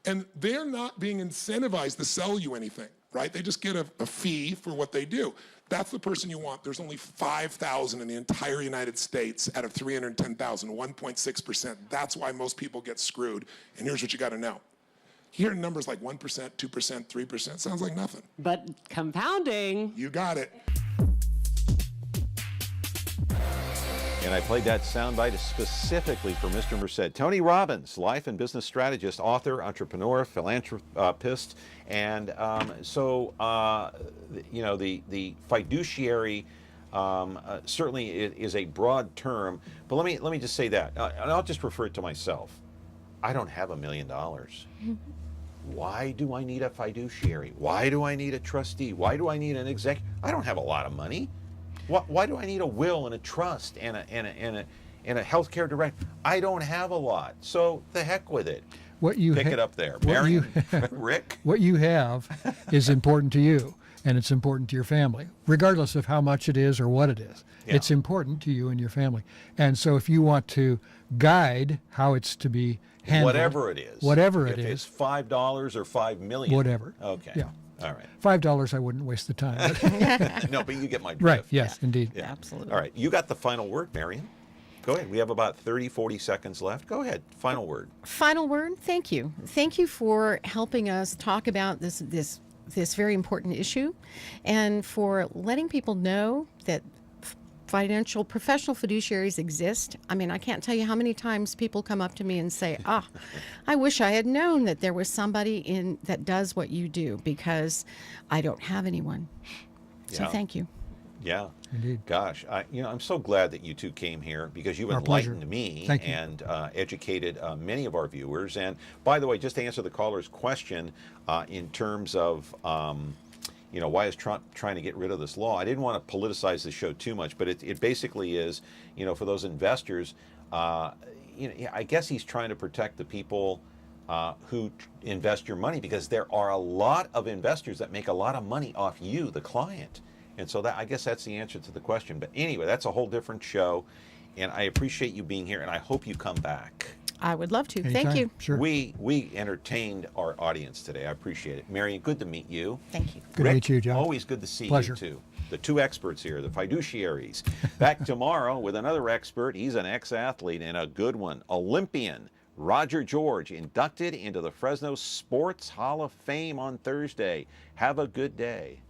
And they're not being incentivized to sell you anything, right? They just get a fee for what they do. That's the person you want. There's only 5,000 in the entire United States out of 310,000, 1.6%. That's why most people get screwed. And here's what you got to know. Hearing numbers like 1%, 2%, 3% sounds like nothing. But compounding. You got it. And I played that soundbite specifically for Mr. Merced. Tony Robbins, life and business strategist, author, entrepreneur, philanthropist, and you know, the fiduciary certainly is a broad term. But let me just say that, and I'll just refer it to myself. I don't have $1 million. Why do I need a fiduciary? Why do I need a trustee? Why do I need an exec? I don't have a lot of money. Why do I need a will and a trust and a healthcare director? I don't have a lot. So the heck with it. What you pick it up there, Marion, Rick. What you have is important to you, and it's important to your family, regardless of how much it is or what it is. Yeah. It's important to you and your family. And so if you want to guide how it's to be handled, whatever it is, if it's $5 or $5 million, whatever. Okay. Yeah. All right. $5, I wouldn't waste the time. No, but you get my drift. Right. Yes, indeed. Yeah. Absolutely. All right. You got the final word, Marion. Go ahead. We have about 30, 40 seconds left. Go ahead. Final word. Final word. Thank you. Thank you for helping us talk about this very important issue, and for letting people know that professional fiduciaries exist. I mean, I can't tell you how many times people come up to me and say, I wish I had known that there was somebody that does what you do, because I don't have anyone. So thank you. Yeah. Indeed. Gosh, I'm so glad that you two came here, because you enlightened me and educated many of our viewers. And by the way, just to answer the caller's question in terms of why is Trump trying to get rid of this law? I didn't want to politicize the show too much, but it basically is, for those investors, I guess he's trying to protect the people who invest your money, because there are a lot of investors that make a lot of money off you, the client. And so I guess that's the answer to the question. But anyway, that's a whole different show. And I appreciate you being here, and I hope you come back. I would love to. Anytime. Thank you. Sure. We entertained our audience today. I appreciate it. Marion, good to meet you. Thank you. Good to meet you, John. Always good to see Pleasure. you, too. The two experts here, the fiduciaries. Back tomorrow with another expert. He's an ex-athlete and a good one. Olympian Roger George, inducted into the Fresno Sports Hall of Fame on Thursday. Have a good day.